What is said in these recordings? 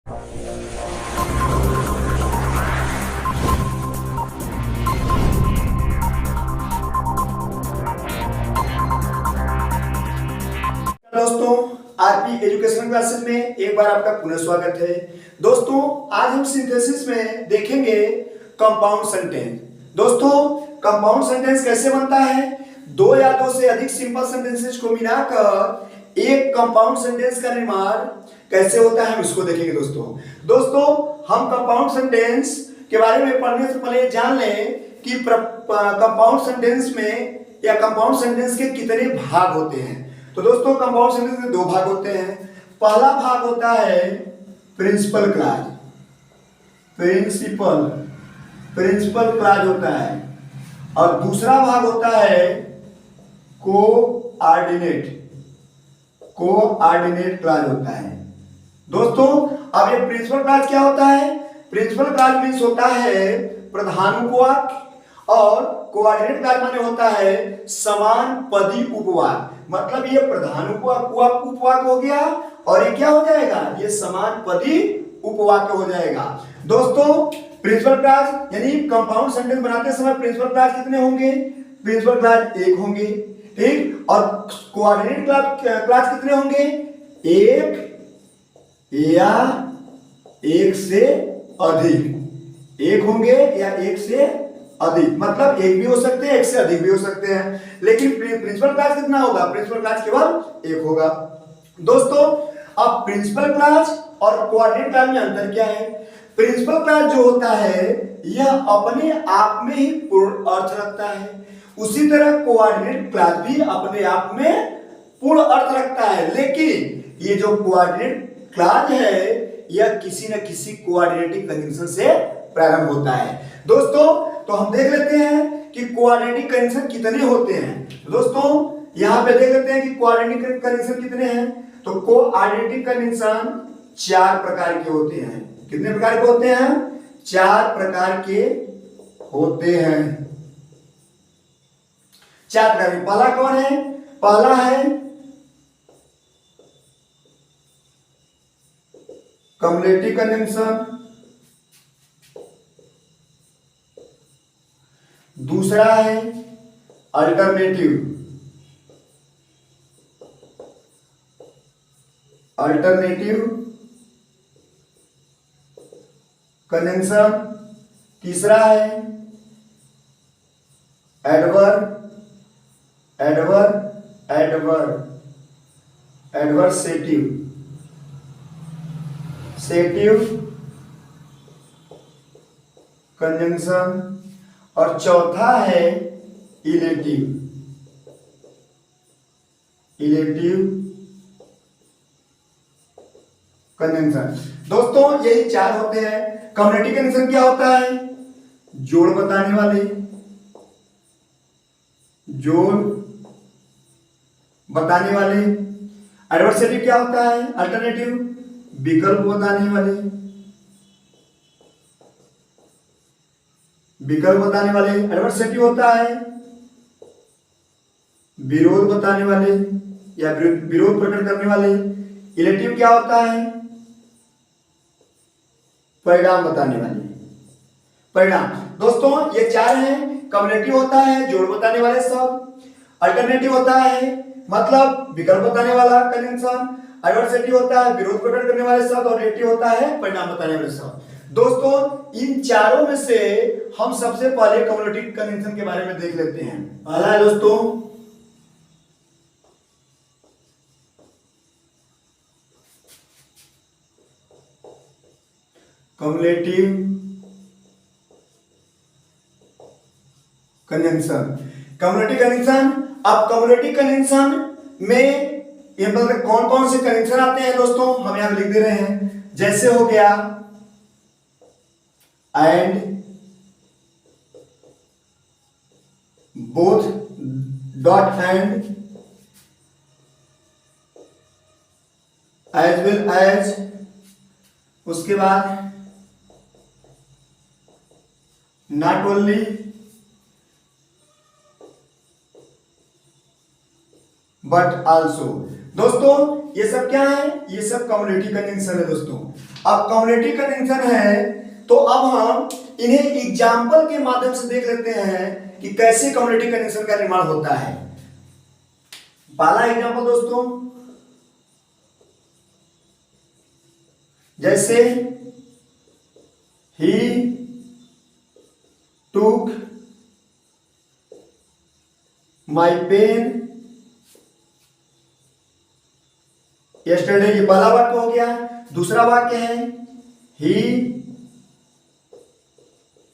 दोस्तों, RP education classes में एक बार आपका पुनः स्वागत है। दोस्तों, आज हम सिंथेसिस में देखेंगे कंपाउंड सेंटेंस। दोस्तों, कंपाउंड सेंटेंस कैसे बनता है? दो या दो से अधिक सिंपल सेंटेंसेस को मिलाकर एक कंपाउंड सेंटेंस का निर्माण कैसे होता है, हम इसको देखेंगे। दोस्तों, हम कंपाउंड सेंटेंस के बारे में पढ़ने से पहले जान लें कि कंपाउंड सेंटेंस में या कंपाउंड सेंटेंस के कितने भाग होते हैं। तो दोस्तों, कंपाउंड सेंटेंस में दो भाग होते हैं। पहला भाग होता है प्रिंसिपल क्लॉज। प्रिंसिपल क्लॉज होता है, और दूसरा भाग होता है कोऑर्डिनेट क्लॉज होता है। दोस्तों, अब ये प्रिंसिपल क्लॉज क्या होता है? प्रिंसिपल क्लॉज मीन्स होता है प्रधान उपवाक्य, और कोऑर्डिनेट क्लॉज माने होता है समान पदी उपवाक्य। मतलब ये प्रधान उपवाक्य हो गया, और ये क्या हो जाएगा? ये समान पदी उपवाक्य हो जाएगा। दोस्तों, प्रिंसिपल क्लॉज यानी कंपाउंड सेंटेंस बनाते समय प्रिंसिपल क्लॉज कितने होंगे? प्रिंसिपल क्लॉज एक होंगे, ठीक। और कोऑर्डिनेट क्लॉज कितने होंगे? एक या एक से अधिक। एक होंगे या एक से अधिक, मतलब एक भी हो सकते हैं, एक से अधिक भी हो सकते हैं। लेकिन प्रिंसिपल क्लॉज कितना होगा? प्रिंसिपल क्लॉज केवल एक होगा। दोस्तों, अब प्रिंसिपल क्लॉज और कोऑर्डिनेट क्लॉज में अंतर क्या है? प्रिंसिपल क्लॉज जो होता है यह अपने आप में ही पूर्ण अर्थ रखता है। उसी तरह कोऑर्डिनेट क्लॉज भी अपने आप में पूर्ण अर्थ रखता है, लेकिन ये जो कोऑर्डिनेट क्लॉज है यह किसी न किसी कोऑर्डिनेटिंग कंजंक्शन से प्रारंभ होता है। दोस्तों, तो हम देख लेते हैं कि कोऑर्डिनेटिंग कंजंक्शन कितने होते हैं। दोस्तों, यहां पे देख लेते हैं कि कोऑर्डिनेटिंग कंजंक्शन कितने हैं। तो कोऑर्डिनेटिंग कंजंक्शन चार प्रकार के होते हैं। कितने प्रकार के होते हैं? चार प्रकार के होते हैं। चार प्रकार के। पहला कौन है? पहला है कम्युलेटिव कंजंक्शन, दूसरा है अल्टरनेटिव कंजंक्शन, तीसरा है एडवर्सेटिव कंजंक्शन, और चौथा है इलेटिव कंजंक्शन। दोस्तों, यही चार होते हैं। कम्युलेटिव कंजंक्शन क्या होता है? जोड़ बताने वाले। एडवर्सेटिव क्या होता है? अल्टरनेटिव, विकल्प बताने वाले। एडवर्सेटिव होता है विरोध बताने वाले या विरोध प्रकट करने वाले। इलेटिव क्या होता है? परिणाम बताने वाले। दोस्तों, ये चार हैं। कम्युलेटिव होता है जोड़ बताने वाले शब्द, अल्टरनेटिव होता है मतलब विकल्प बताने वाला कंजंक्शन, एडवर्सेटिव होता है विरोध प्रकट करने वाले शब्द, और इलेटिव होता है परिणाम बताने वाले शब्द। दोस्तों, इन चारों में से हम सबसे पहले कम्युलेटिव कंजंक्शन के बारे में देख लेते हैं। पहला है दोस्तों कम्युलेटिव कंजंक्शन। अब कम्युलेटिव कंजंक्शन में कौन कौन से कंजंक्शन आते हैं दोस्तों, हम यहां लिख दे रहे हैं। जैसे हो गया एंड, बोथ, डॉट एंड, एज वेल एज, उसके बाद नॉट ओनली, बट आल्सो। दोस्तों, ये सब क्या है? ये सब कम्युलेटिव कंजंक्शन है दोस्तों। अब कम्युनिटी कंजंक्शन है, तो अब हम इन्हें एग्जाम्पल के माध्यम से देख लेते हैं कि कैसे कम्युनिटी कंजंक्शन का निर्माण होता है। पहला एग्जाम्पल दोस्तों, जैसे ही टूक माई पेन यस्टरडे, ये पहला वाक्य हो गया। दूसरा वाक्य है ही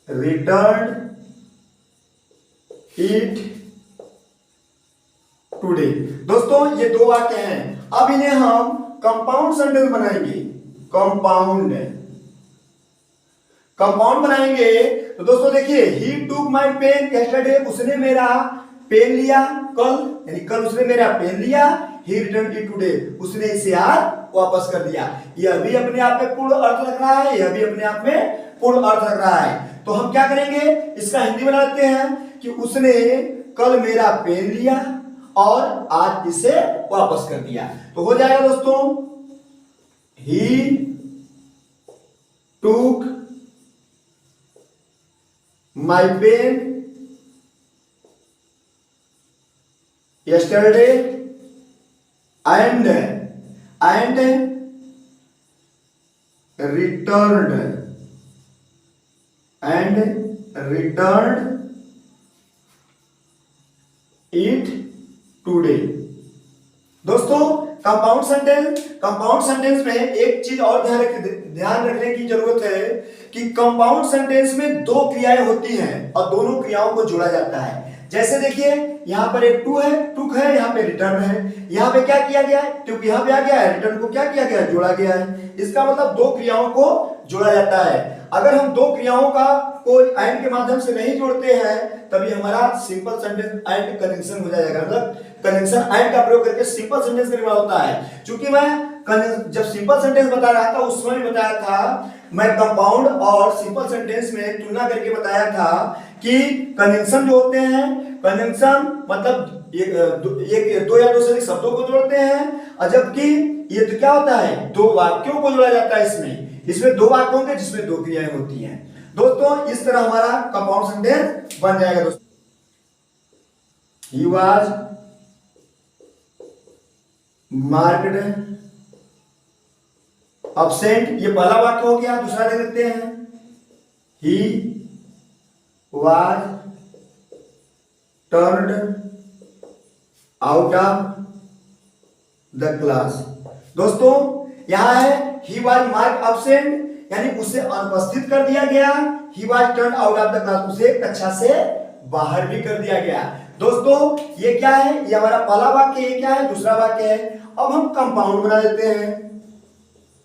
रिटर्न इट टुडे। दोस्तों ये दो वाक्य हैं। अब इन्हें हम कंपाउंड सेंटेंस बनाएंगे। कंपाउंड बनाएंगे तो दोस्तों देखिए, ही टूक माई पेन यस्टरडे, उसने मेरा पेन लिया कल, यानी कल उसने मेरा पेन लिया। ही रिटर्न इट टुडे, उसने इसे आज वापस कर दिया। यह भी अपने आप में पूर्ण अर्थ रख रहा है, यह भी अपने आप में पूर्ण अर्थ रख रहा है। तो हम क्या करेंगे, इसका हिंदी बना देते हैं कि उसने कल मेरा पेन लिया और आज इसे वापस कर दिया। तो हो जाएगा दोस्तों, he took my pen yesterday and returned it today। दोस्तों कंपाउंड सेंटेंस में एक चीज और ध्यान रखने की जरूरत है कि कंपाउंड सेंटेंस में दो क्रियाएं होती हैं और दोनों क्रियाओं को जोड़ा जाता है। जैसे देखिए, यहाँ पर एक टूक है, यहाँ पे रिटर्न है। यहाँ पे क्या किया गया है, टूक यहाँ पे आ गया है, रिटर्न को क्या किया गया है, जोड़ा गया है। इसका मतलब दो क्रियाओं को जोड़ा जाता है। अगर हम दो क्रियाओं का कोई एंड के माध्यम से नहीं जोड़ते हैं, तभी हमारा सिंपल सेंटेंस एंड कंजंक्शन हो जाएगा। मतलब कंजंक्शन एंड का प्रयोग करके सिंपल सेंटेंस का निर्माण होता है। क्योंकि मैं जब सिंपल सेंटेंस बता रहा था उस समय बताया था, मैं कंपाउंड और सिंपल सेंटेंस में तुलना करके बताया था कि कंजंक्शन जो होते हैं, कंजंक्शन मतलब एक दो या दो से अधिक शब्दों को जोड़ते हैं, और जबकि ये तो क्या होता है, दो वाक्यों को जोड़ा जाता है। इसमें दो वाक्य होंगे जिसमें दो क्रियाएं होती हैं। दोस्तों इस तरह हमारा कंपाउंड सेंटेंस बन जाएगा। दोस्तों ही वाज मार्क्ड absent, ये पहला वाक्य हो गया। दूसरा देख लेते हैं, he was turned out of the class। दोस्तों यहां है he was marked absent, यानी उसे अनुपस्थित कर दिया गया। he was turned out of the class, उसे कक्षा से बाहर भी कर दिया गया। दोस्तों ये क्या है, ये हमारा पहला वाक्य, ये क्या है, दूसरा वाक्य है। अब हम कंपाउंड बना देते हैं।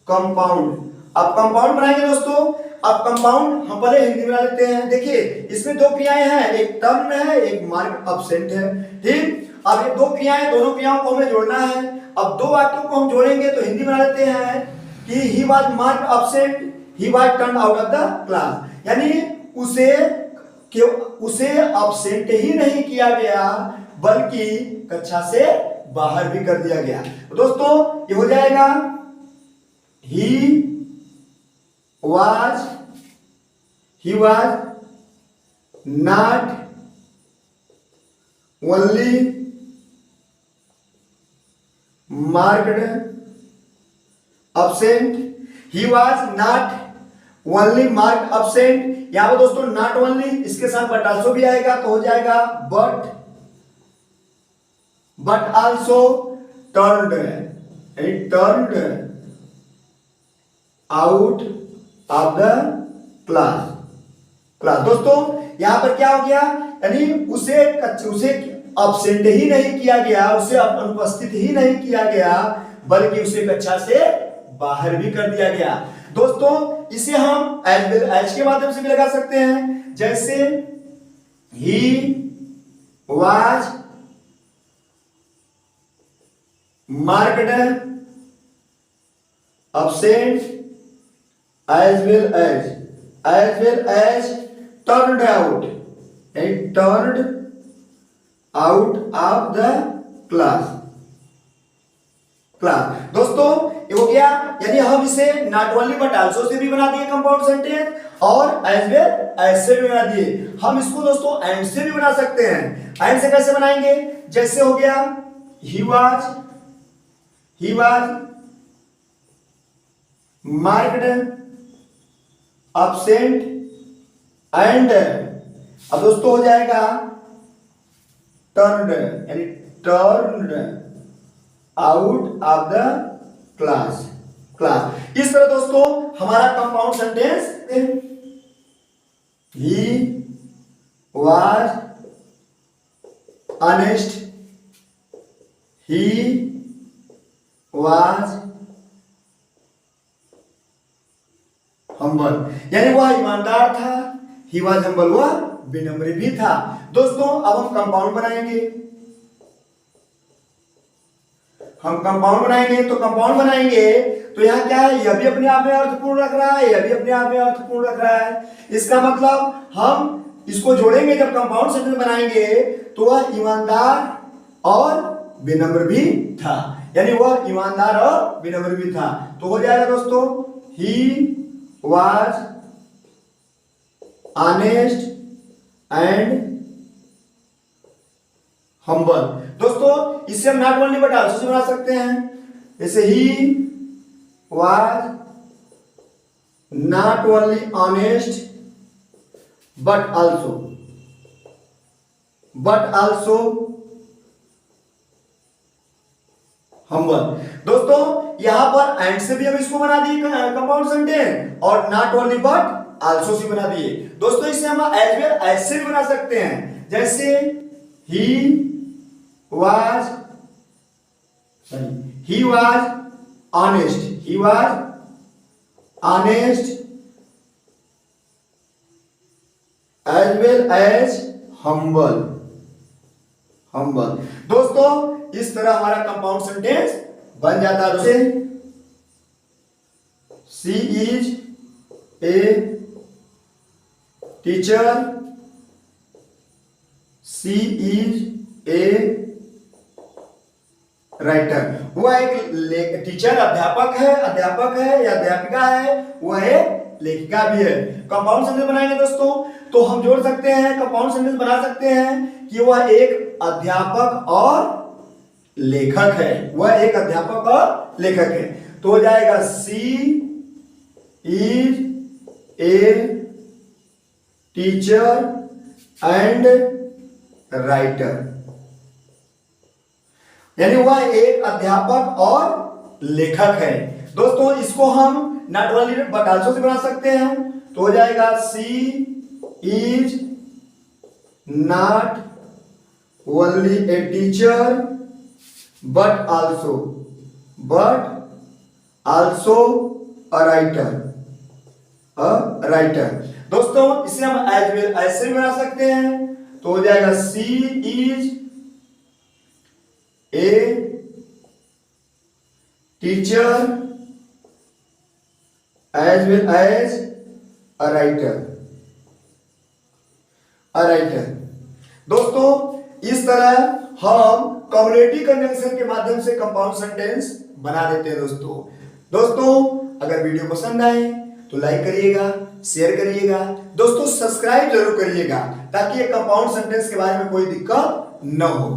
कंपाउंड, अब कंपाउंड बनाएंगे दोस्तों। अब कंपाउंड हम पहले हिंदी बना लेते हैं। देखिए इसमें दो क्रियाएं हैं, एक टर्न है, एक मार्क अब्सेंट है। ठीक, अब ये दो क्रियाएं, दोनों क्रियाओं को हमें जोड़ना है। अब दो वाक्यों को हम जोड़ेंगे तो हिंदी बना लेते हैं कि he was mark absent, he was turn out of the class, यानी उसे अब्सेंट ही नहीं किया गया बल्कि कक्षा से बाहर भी कर दिया गया। तो दोस्तों ये हो जाएगा, he was not only marked absent, he was not only marked absent। यहां पर दोस्तों not only इसके साथ but also भी आएगा, तो हो जाएगा but also turned out of the class. दोस्तों यहां पर क्या हो गया, यानी उसे अब्सेंट ही नहीं किया गया, उसे अनुपस्थित ही नहीं किया गया, बल्कि उसे कक्षा से बाहर भी कर दिया गया। दोस्तों इसे हम एज के माध्यम से भी लगा सकते हैं। जैसे he was marked absent as well as turned out of the class। दोस्तों ये हो गया, यानी हम इसे not only but also say भी बना दिए कंपाउंड सेंटेंस और एज वेल एज से भी बना दिए। हम इसको दोस्तों एंड से भी बना सकते हैं। एंड से कैसे बनाएंगे? जैसे हो गया he was marked absent and अब दोस्तों हो जाएगा turned, यानी turned out of the class। इस तरह दोस्तों हमारा compound sentence he was honest, he was humble, यानी वह ईमानदार था, he was humble, वह विनम्र भी था। दोस्तों अब हम कंपाउंड बनाएंगे। तो कंपाउंड बनाएंगे तो यहाँ क्या है, यह भी अपने आप में अर्थपूर्ण रख रहा है, यह भी अपने आप में अर्थपूर्ण रख रहा है। इसका मतलब हम इसको जोड़ेंगे, जब कंपाउंड सेंटेंस बनाएंगे तो वह ईमानदार और विनम्र भी था, यानी वह ईमानदार और विनम्र भी था। तो हो जाएगा दोस्तों ही was honest and humble। दोस्तों इससे हम not only but also say बना सकते हैं। जैसे ही was not only honest but also humble। दोस्तों यहां पर एंड से भी हम इसको बना दिए कंपाउंड सेंटेंस और not only but also say बना दिए। दोस्तों इसे हम एज वेल एज से भी बना सकते हैं। जैसे he was honest as well as humble। दोस्तों इस तरह हमारा कंपाउंड सेंटेंस बन जाता है। जैसे she is a teacher, she is a writer. वह एक टीचर अध्यापक है या अध्यापिका है, वह एक लेखिका भी है। कंपाउंड सेंटेंस बनाएंगे दोस्तों तो हम जोड़ सकते हैं, कंपाउंड सेंटेंस बना सकते हैं कि वह एक अध्यापक और लेखक है, तो हो जाएगा she is a teacher and writer, यानी वह एक अध्यापक और लेखक है। दोस्तों इसको हम not only but also say बना सकते हैं, तो हो जाएगा she is not only a teacher but also a writer। दोस्तों इसे हम एज वेल ऐसे भी बना सकते हैं, तो हो जाएगा she is a teacher as well as a writer। दोस्तों इस तरह हम कम्युनिटी कंजंक्शन के माध्यम से कंपाउंड सेंटेंस बना देते हैं। दोस्तों अगर वीडियो पसंद आए तो लाइक करिएगा, शेयर करिएगा, दोस्तों सब्सक्राइब जरूर करिएगा ताकि ये कंपाउंड सेंटेंस के बारे में कोई दिक्कत न हो।